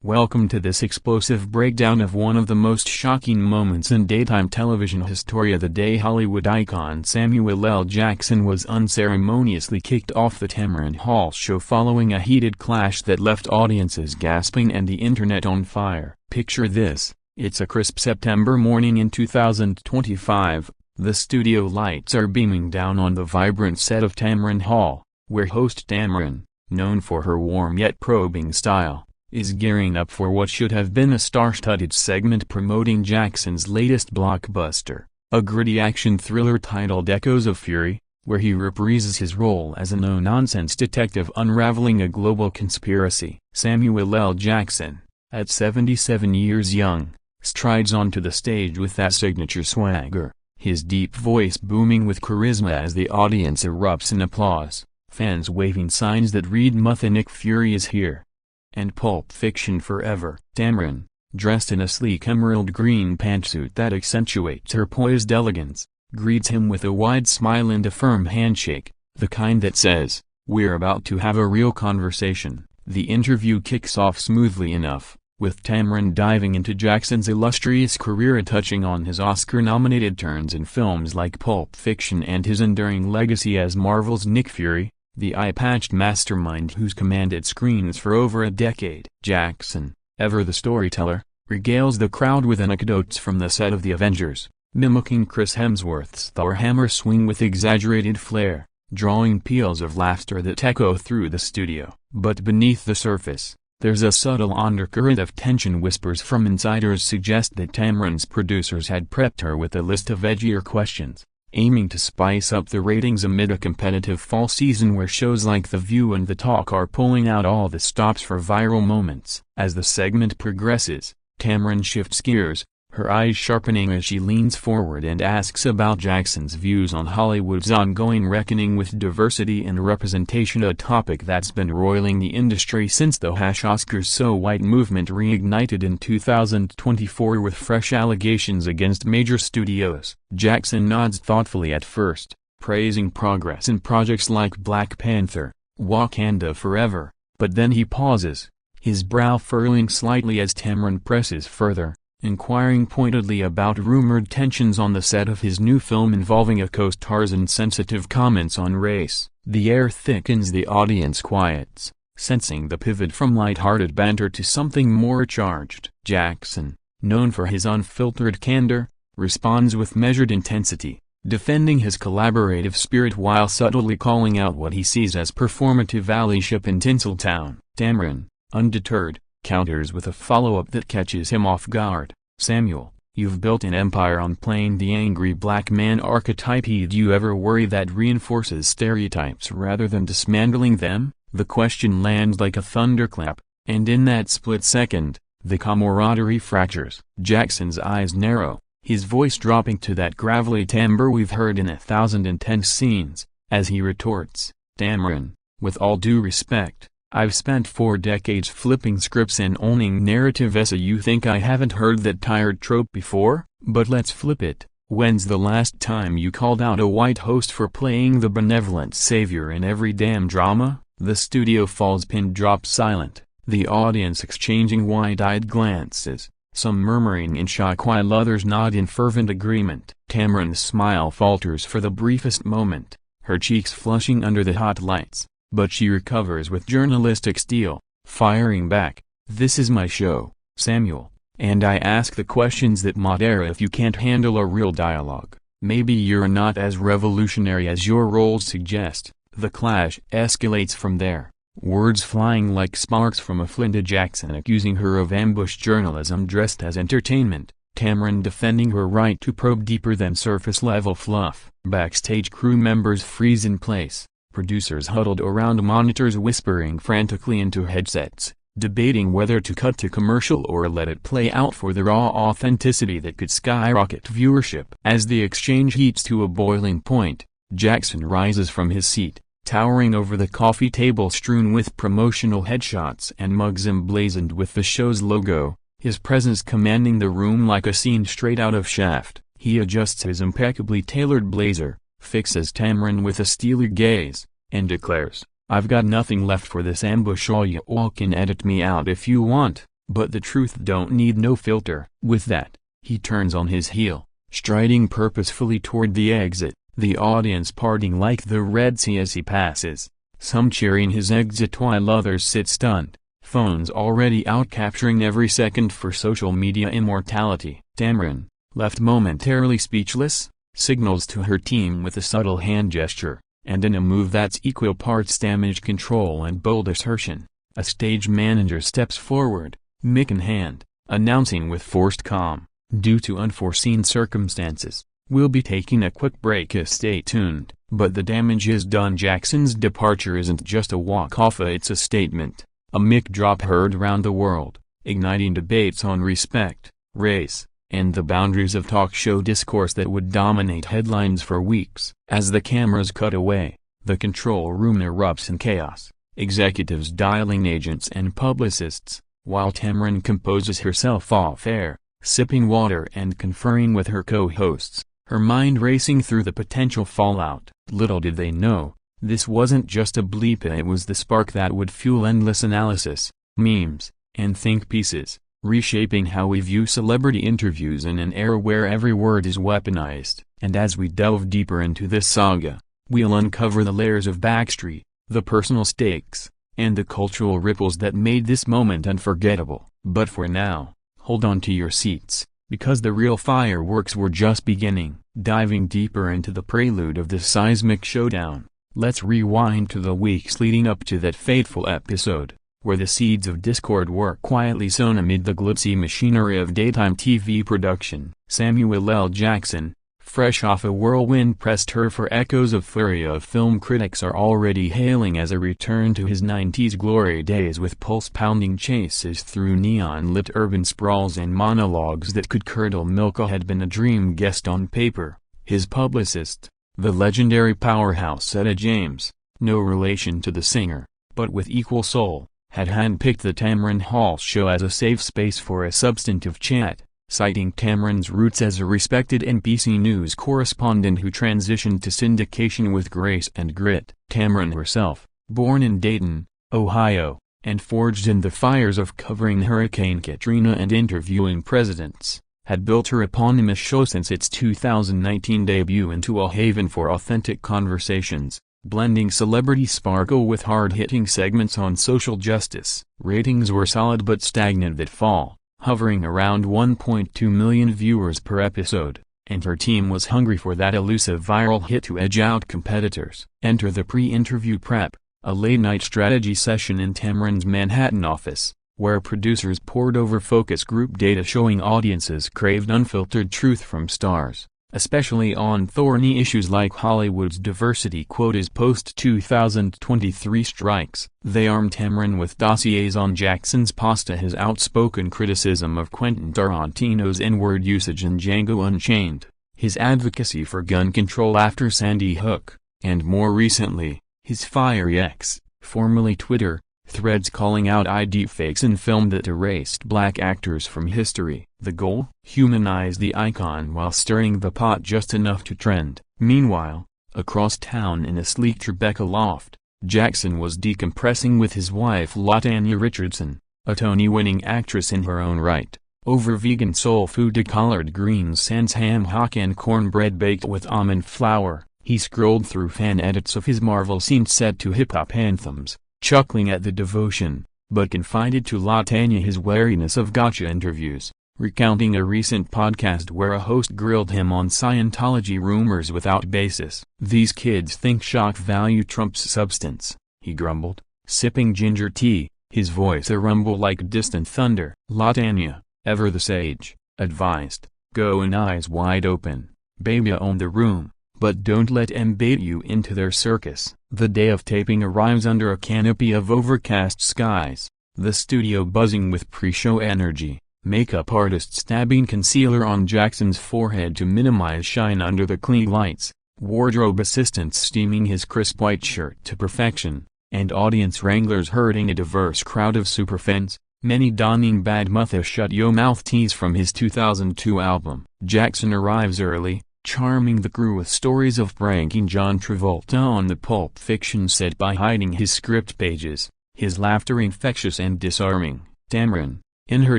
Welcome to this explosive breakdown of one of the most shocking moments in daytime television history. The day Hollywood icon Samuel L. Jackson was unceremoniously kicked off the Tamron Hall Show following a heated clash that left audiences gasping and the internet on fire. Picture this, it's a crisp September morning in 2025, the studio lights are beaming down on the vibrant set of Tamron Hall, where host Tamron, known for her warm yet probing style, is gearing up for what should have been a star-studded segment promoting Jackson's latest blockbuster, a gritty action thriller titled Echoes of Fury, where he reprises his role as a no-nonsense detective unraveling a global conspiracy. Samuel L. Jackson, at 77 years young, strides onto the stage with that signature swagger, his deep voice booming with charisma as the audience erupts in applause, fans waving signs that read "Nick Fury is here" and "Pulp Fiction forever." Tamron, dressed in a sleek emerald green pantsuit that accentuates her poised elegance, greets him with a wide smile and a firm handshake, the kind that says, "We're about to have a real conversation." The interview kicks off smoothly enough, with Tamron diving into Jackson's illustrious career and touching on his Oscar-nominated turns in films like Pulp Fiction and his enduring legacy as Marvel's Nick Fury, the eye-patched mastermind who's commanded screens for over a decade. Jackson, ever the storyteller, regales the crowd with anecdotes from the set of The Avengers, mimicking Chris Hemsworth's Thor hammer swing with exaggerated flair, drawing peals of laughter that echo through the studio. But beneath the surface, there's a subtle undercurrent of tension. Whispers from insiders suggest that Tamron's producers had prepped her with a list of edgier questions, aiming to spice up the ratings amid a competitive fall season where shows like The View and The Talk are pulling out all the stops for viral moments. As the segment progresses, Tamron shifts gears, her eyes sharpening as she leans forward and asks about Jackson's views on Hollywood's ongoing reckoning with diversity and representation, a topic that's been roiling the industry since the #Oscars So White movement reignited in 2024 with fresh allegations against major studios. Jackson nods thoughtfully at first, praising progress in projects like Black Panther, Wakanda Forever, but then he pauses, his brow furrowing slightly as Tamron presses further, inquiring pointedly about rumored tensions on the set of his new film involving a co-star's insensitive comments on race. The air thickens, the audience quiets, sensing the pivot from light-hearted banter to something more charged. Jackson, known for his unfiltered candor, responds with measured intensity, defending his collaborative spirit while subtly calling out what he sees as performative allyship in Tinseltown. Tamron, undeterred, counters with a follow-up that catches him off guard. "Samuel, you've built an empire on playing the angry black man archetype. Do you ever worry that reinforces stereotypes rather than dismantling them?" The question lands like a thunderclap, and in that split second, the camaraderie fractures. Jackson's eyes narrow, his voice dropping to that gravelly timbre we've heard in 1,010 scenes, as he retorts, "Tamron, with all due respect, I've spent 4 decades flipping scripts and owning narratives. So you think I haven't heard that tired trope before? But let's flip it. When's the last time you called out a white host for playing the benevolent savior in every damn drama?" The studio falls pin-drop silent, the audience exchanging wide-eyed glances, some murmuring in shock while others nod in fervent agreement. Tamron's smile falters for the briefest moment, her cheeks flushing under the hot lights. But she recovers with journalistic steel, firing back, "This is my show, Samuel, and I ask the questions that matter. If you can't handle a real dialogue, maybe you're not as revolutionary as your roles suggest." The clash escalates from there, words flying like sparks from a flint, Jackson accusing her of ambush journalism dressed as entertainment, Tamron defending her right to probe deeper than surface-level fluff. Backstage crew members freeze in place. Producers huddled around monitors whispering frantically into headsets, debating whether to cut to commercial or let it play out for the raw authenticity that could skyrocket viewership. As the exchange heats to a boiling point, Jackson rises from his seat, towering over the coffee table strewn with promotional headshots and mugs emblazoned with the show's logo, his presence commanding the room like a scene straight out of Shaft. He adjusts his impeccably tailored blazer, fixes Tamron with a steely gaze, and declares, "I've got nothing left for this ambush. All you all can edit me out if you want." But the truth don't need no filter. With that, he turns on his heel, striding purposefully toward the exit, the audience parting like the Red Sea as he passes, some cheering his exit while others sit stunned, phones already out capturing every second for social media immortality. Tamron, left momentarily speechless, signals to her team with a subtle hand gesture, and in a move that's equal parts damage control and bold assertion, a stage manager steps forward, mic in hand, announcing with forced calm, "Due to unforeseen circumstances, we'll be taking a quick break, stay tuned." But the damage is done. Jackson's departure isn't just a walk-off, it's a statement, a mic drop heard around the world, igniting debates on respect, race, and the boundaries of talk show discourse that would dominate headlines for weeks. As the cameras cut away, the control room erupts in chaos, executives dialing agents and publicists, while Tamron composes herself off-air, sipping water and conferring with her co-hosts, her mind racing through the potential fallout. Little did they know, this wasn't just a bleep, it was the spark that would fuel endless analysis, memes, and think pieces, reshaping how we view celebrity interviews in an era where every word is weaponized. And as we delve deeper into this saga, we'll uncover the layers of backstory, the personal stakes, and the cultural ripples that made this moment unforgettable. But for now, hold on to your seats, because the real fireworks were just beginning. Diving deeper into the prelude of this seismic showdown, let's rewind to the weeks leading up to that fateful episode, where the seeds of discord were quietly sown amid the glitzy machinery of daytime TV production. Samuel L. Jackson, fresh off a whirlwind press tour for echoes of fury of film critics are already hailing as a return to his 90s glory days, with pulse-pounding chases through neon-lit urban sprawls and monologues that could curdle milk, had been a dream guest on paper. His publicist, the legendary powerhouse Etta James, no relation to the singer, but with equal soul, had handpicked the Tamron Hall Show as a safe space for a substantive chat, citing Tamron's roots as a respected NBC News correspondent who transitioned to syndication with grace and grit. Tamron herself, born in Dayton, Ohio, and forged in the fires of covering Hurricane Katrina and interviewing presidents, had built her eponymous show since its 2019 debut into a haven for authentic conversations, blending celebrity sparkle with hard-hitting segments on social justice. Ratings were solid but stagnant that fall, hovering around 1.2 million viewers per episode, and her team was hungry for that elusive viral hit to edge out competitors. Enter the pre-interview prep, a late-night strategy session in Tamron's Manhattan office, where producers pored over focus group data showing audiences craved unfiltered truth from stars, especially on thorny issues like Hollywood's diversity quotas post-2023 strikes. They armed Tamron with dossiers on Jackson's pasta, his outspoken criticism of Quentin Tarantino's N-word usage in Django Unchained, his advocacy for gun control after Sandy Hook, and more recently, his fiery X, formerly Twitter, threads calling out deepfakes in film that erased black actors from history. The goal? Humanize the icon while stirring the pot just enough to trend. Meanwhile, across town in a sleek Tribeca loft, Jackson was decompressing with his wife LaTanya Richardson, a Tony-winning actress in her own right, over vegan soul food to collard greens sans ham hock and cornbread baked with almond flour. He scrolled through fan edits of his Marvel scene set to hip-hop anthems, chuckling at the devotion, but confided to LaTanya his wariness of gotcha interviews, recounting a recent podcast where a host grilled him on Scientology rumors without basis. "These kids think shock value trumps substance," he grumbled, sipping ginger tea, his voice a rumble like distant thunder. LaTanya, ever the sage, advised, "Go in eyes wide open, baby, own the room, but don't let 'em bait you into their circus." The day of taping arrives under a canopy of overcast skies, the studio buzzing with pre-show energy, makeup artist stabbing concealer on Jackson's forehead to minimize shine under the clean lights, wardrobe assistants steaming his crisp white shirt to perfection, and audience wranglers herding a diverse crowd of superfans, many donning Bad Mutha Shut Yo Mouth tees from his 2002 album. Jackson arrives early, charming the crew with stories of pranking John Travolta on the Pulp Fiction set by hiding his script pages, his laughter infectious and disarming. Tamron, In her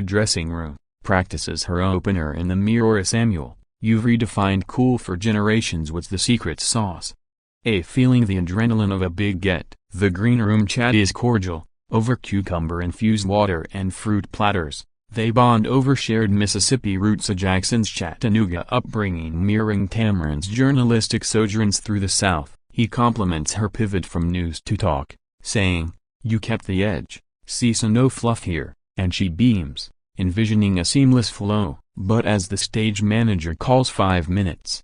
dressing room, practices her opener in the mirror. Samuel, you've redefined cool for generations. What's the secret sauce? Feeling the adrenaline of a big get. The green room chat is cordial, over cucumber-infused water and fruit platters. They bond over shared Mississippi roots, a Jackson's Chattanooga upbringing mirroring Tamron's journalistic sojourns through the South. He compliments her pivot from news to talk, saying, "You kept the edge, so no fluff here," and she beams, envisioning a seamless flow. But as the stage manager calls 5 minutes,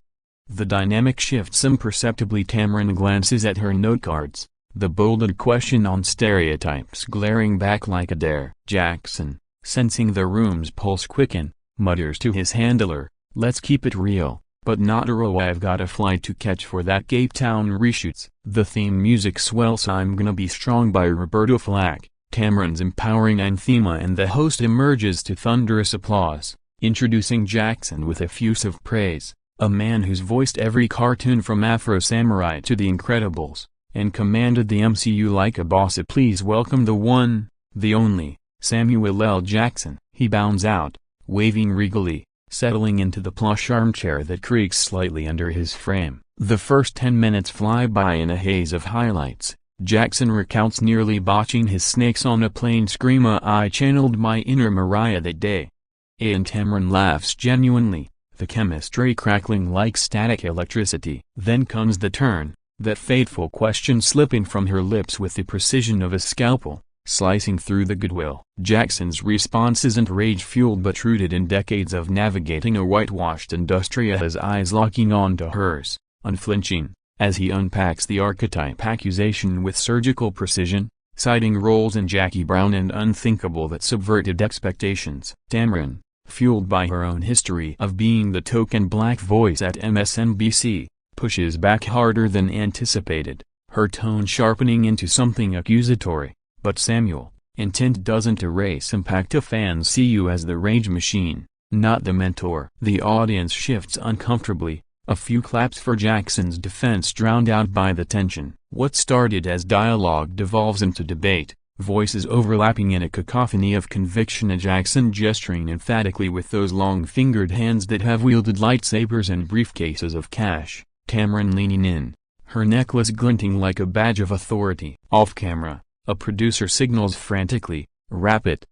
the dynamic shifts imperceptibly. Tamron glances at her notecards, the bolded question on stereotypes glaring back like a dare. Jackson, sensing the room's pulse quicken, mutters to his handler, "Let's keep it real, but not raw. I've got a flight to catch for that Cape Town reshoots." The theme music swells. "I'm Gonna Be Strong" by Roberto Flack, Tamron's empowering anthema, and the host emerges to thunderous applause, introducing Jackson with effusive praise, a man who's voiced every cartoon from Afro Samurai to The Incredibles, and commanded the MCU like a boss. Please welcome the one, the only, Samuel L. Jackson. He bounds out, waving regally, settling into the plush armchair that creaks slightly under his frame. The first 10 minutes fly by in a haze of highlights. Jackson recounts nearly botching his snakes on a plane. Screama, "I channeled my inner Mariah that day." And Tamron laughs genuinely, the chemistry crackling like static electricity. Then comes the turn, that fateful question slipping from her lips with the precision of a scalpel, slicing through the goodwill. Jackson's response isn't rage-fueled but rooted in decades of navigating a whitewashed industry, his eyes locking onto hers, unflinching, as he unpacks the archetype accusation with surgical precision, citing roles in Jackie Brown and Unthinkable that subverted expectations. Tamron, fueled by her own history of being the token black voice at MSNBC, pushes back harder than anticipated, her tone sharpening into something accusatory. But Samuel, intent doesn't erase impact. Fans see you as the rage machine, not the mentor. The audience shifts uncomfortably, a few claps for Jackson's defense drowned out by the tension. What started as dialogue devolves into debate, voices overlapping in a cacophony of conviction, a Jackson gesturing emphatically with those long-fingered hands that have wielded lightsabers and briefcases of cash, Tamron leaning in, her necklace glinting like a badge of authority. Off-camera, a producer signals frantically, "Wrap it."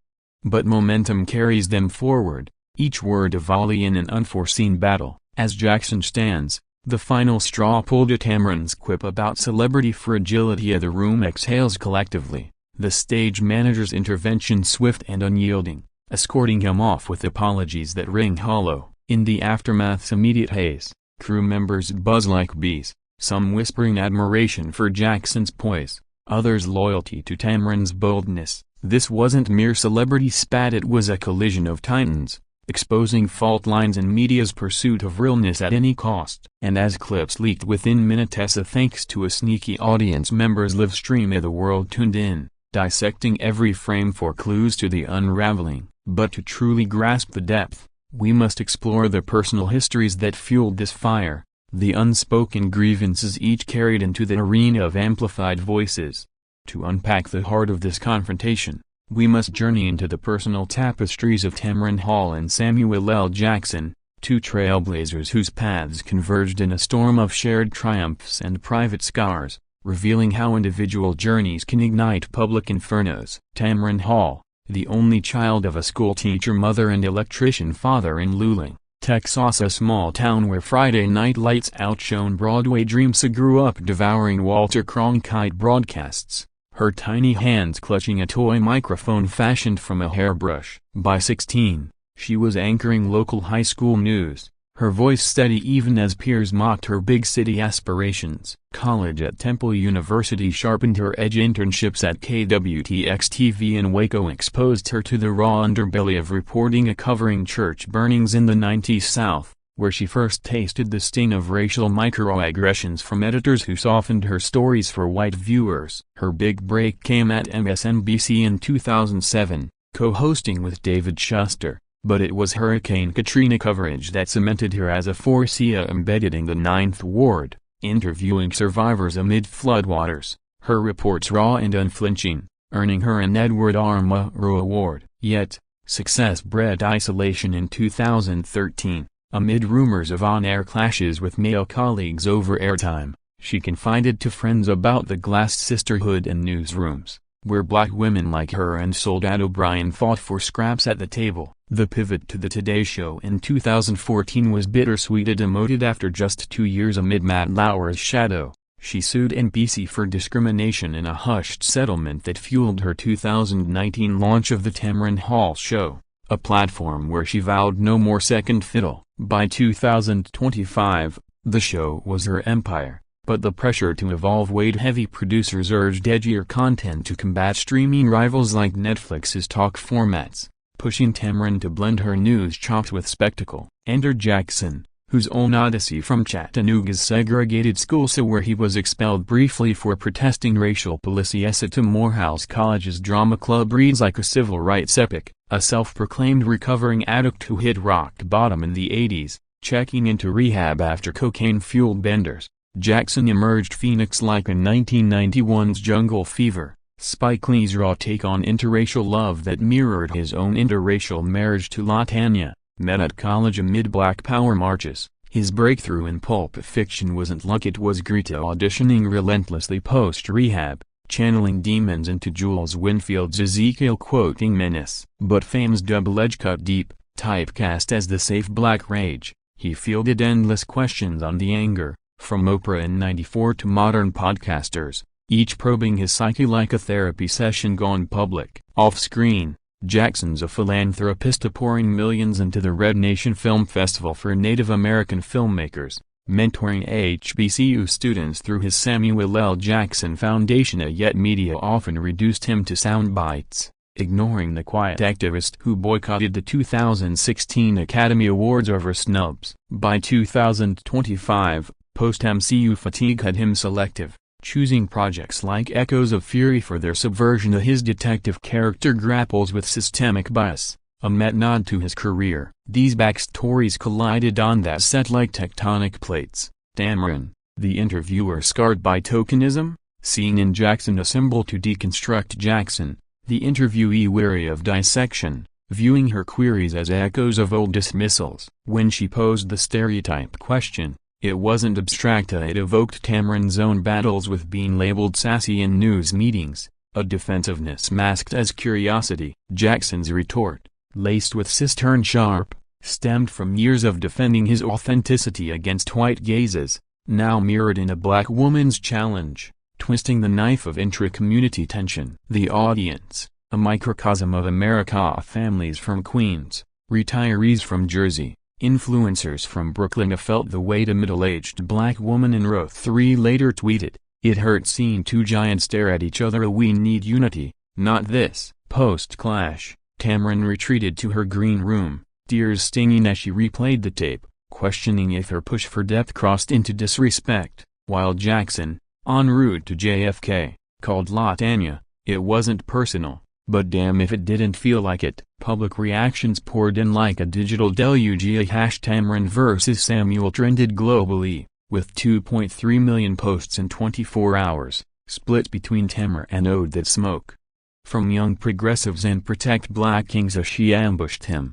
But momentum carries them forward, each word a volley in an unforeseen battle. As Jackson stands, the final straw pulled, a Tamron's quip about celebrity fragility. The room exhales collectively, the stage manager's intervention swift and unyielding, escorting him off with apologies that ring hollow. In the aftermath's immediate haze, crew members buzz like bees, some whispering admiration for Jackson's poise, others loyalty to Tamron's boldness. This wasn't mere celebrity spat, it was a collision of titans, exposing fault lines in media's pursuit of realness at any cost. And as clips leaked within minutes, thanks to a sneaky audience member's live stream, the world tuned in, dissecting every frame for clues to the unraveling. But to truly grasp the depth, we must explore the personal histories that fueled this fire, the unspoken grievances each carried into the arena of amplified voices. To unpack the heart of this confrontation, we must journey into the personal tapestries of Tamron Hall and Samuel L. Jackson, two trailblazers whose paths converged in a storm of shared triumphs and private scars, revealing how individual journeys can ignite public infernos. Tamron Hall, the only child of a schoolteacher mother and electrician father in Luling, Texas, a small town where Friday night lights outshone Broadway dreams, grew up devouring Walter Cronkite broadcasts, her tiny hands clutching a toy microphone fashioned from a hairbrush. By 16, she was anchoring local high school news, her voice steady even as peers mocked her big city aspirations. College at Temple University sharpened her edge. Internships at KWTX-TV in Waco exposed her to the raw underbelly of reporting, covering church burnings in the 90s South, where she first tasted the sting of racial microaggressions from editors who softened her stories for white viewers. Her big break came at MSNBC in 2007, co-hosting with David Shuster. But it was Hurricane Katrina coverage that cemented her as a force embedded in the Ninth Ward, interviewing survivors amid floodwaters, her reports raw and unflinching, earning her an Edward R. Murrow Award. Yet, Success bred isolation in 2013. Amid rumors of on-air clashes with male colleagues over airtime, she confided to friends about the glass sisterhood in newsrooms, where black women like her and Soledad O'Brien fought for scraps at the table. The pivot to the Today Show in 2014 was bittersweet. Demoted after just 2 years amid Matt Lauer's shadow, she sued NBC for discrimination in a hushed settlement that fueled her 2019 launch of the Tamron Hall Show, a platform where she vowed no more second fiddle. By 2025, the show was her empire, but the pressure to evolve weighed heavy. Producers urged edgier content to combat streaming rivals like Netflix's talk formats, pushing Tamron to blend her news chops with spectacle. Enter Jackson, whose own odyssey from Chattanooga's segregated school where he was expelled briefly for protesting racial policy to Morehouse College's drama club reads like a civil rights epic. A self-proclaimed recovering addict who hit rock bottom in the 80s, checking into rehab after cocaine-fueled benders, Jackson emerged Phoenix-like in 1991's Jungle Fever, Spike Lee's raw take on interracial love that mirrored his own interracial marriage to LaTanya, met at college amid Black Power marches. His breakthrough in pulp fiction wasn't luck, it was grit. Auditioning relentlessly post-rehab, channeling demons into Jules Winfield's Ezekiel quoting menace. But fame's double-edge cut deep, typecast as the safe black rage, he fielded endless questions on the anger, from Oprah in '94 to modern podcasters, each probing his psyche like a therapy session gone public. Off-screen, Jackson's a philanthropist pouring millions into the Red Nation Film Festival for Native American filmmakers, mentoring HBCU students through his Samuel L. Jackson Foundation. Yet media often reduced him to sound bites, ignoring the quiet activist who boycotted the 2016 Academy Awards over snubs. By 2025, post-MCU fatigue had him selective, choosing projects like Echoes of Fury for their subversion of his detective character grapples with systemic bias, a met nod to his career. These backstories collided on that set like tectonic plates. Tamron, the interviewer scarred by tokenism, seen in Jackson a symbol to deconstruct Jackson, the interviewee weary of dissection, viewing her queries as echoes of old dismissals. When she posed the stereotype question, it wasn't abstract, it evoked Tamron's own battles with being labeled sassy in news meetings, a defensiveness masked as curiosity. Jackson's retort, laced with cis-turn-sharp, stemmed from years of defending his authenticity against white gazes, now mirrored in a black woman's challenge, twisting the knife of intra-community tension. The audience, a microcosm of America, families from Queens, retirees from Jersey, influencers from Brooklyn, felt the weight. A middle-aged black woman in row 3 later tweeted, "It hurts seeing two giants stare at each other. We need unity, not this." Post-clash, Tamron retreated to her green room, tears stinging as she replayed the tape, questioning if her push for depth crossed into disrespect, while Jackson, en route to JFK, called LaTanya, "It wasn't personal, but damn if it didn't feel like it." Public reactions poured in like a digital deluge. Tamron vs. Samuel trended globally, with 2.3 million posts in 24 hours, split between Tamron and Ode That Smoke. From young progressives and Protect Black Kings, she ambushed him.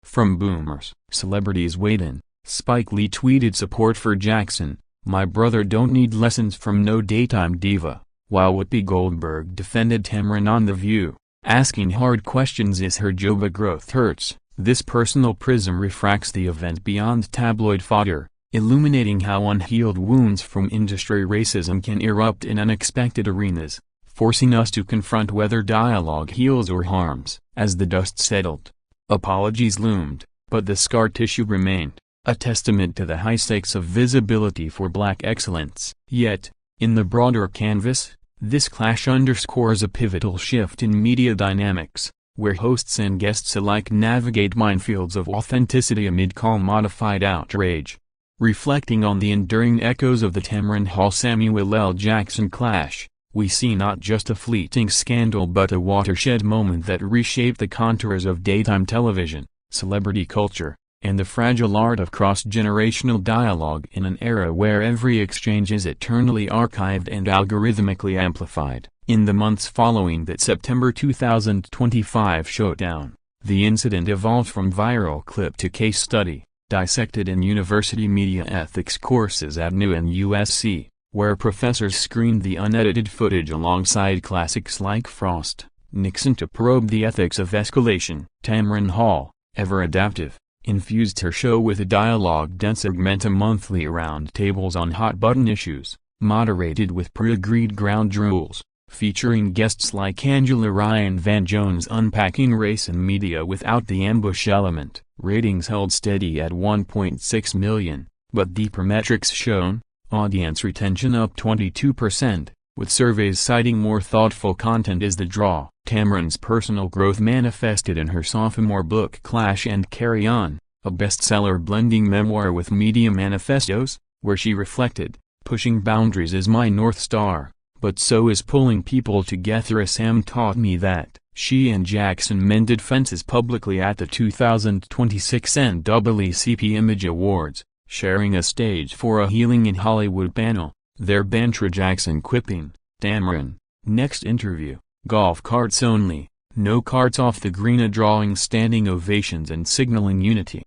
From boomers, celebrities weighed in. Spike Lee tweeted support for Jackson, "My brother don't need lessons from no daytime diva," while Whoopi Goldberg defended Tamron on The View, asking hard questions. Is her Joba growth hurts? This personal prism refracts the event beyond tabloid fodder, illuminating how unhealed wounds from industry racism can erupt in unexpected arenas, forcing us to confront whether dialogue heals or harms. As the dust settled, apologies loomed, but the scar tissue remained, a testament to the high stakes of visibility for black excellence. Yet, in the broader canvas, this clash underscores a pivotal shift in media dynamics, where hosts and guests alike navigate minefields of authenticity amid calm-modified outrage. Reflecting on the enduring echoes of the Tamron Hall Samuel L. Jackson clash, we see not just a fleeting scandal but a watershed moment that reshaped the contours of daytime television, celebrity culture, and the fragile art of cross-generational dialogue in an era where every exchange is eternally archived and algorithmically amplified. In the months following that September 2025 showdown, The incident evolved from viral clip to case study, dissected in university media ethics courses at NU and USC, where professors screened the unedited footage alongside classics like Frost, Nixon to probe the ethics of escalation. Tamron Hall, ever adaptive, infused her show with a dialogue-dense segment monthly roundtables on hot-button issues, moderated with pre-agreed ground rules, featuring guests like Angela Ryan Van Jones unpacking race and media without the ambush element. Ratings held steady at 1.6 million, but deeper metrics shown, audience retention up 22%, with surveys citing more thoughtful content as the draw. Tamron's personal growth manifested in her sophomore book Clash and Carry On, a bestseller blending memoir with media manifestos, where she reflected, "Pushing boundaries is my North Star, but so is pulling people together. Sam taught me that." She and Jackson mended fences publicly at the 2026 NAACP Image Awards, sharing a stage for a Healing in Hollywood panel, their banter. Jackson quipping, "Tamron, next interview, golf carts only, no carts off the green," drawing standing ovations and signaling unity.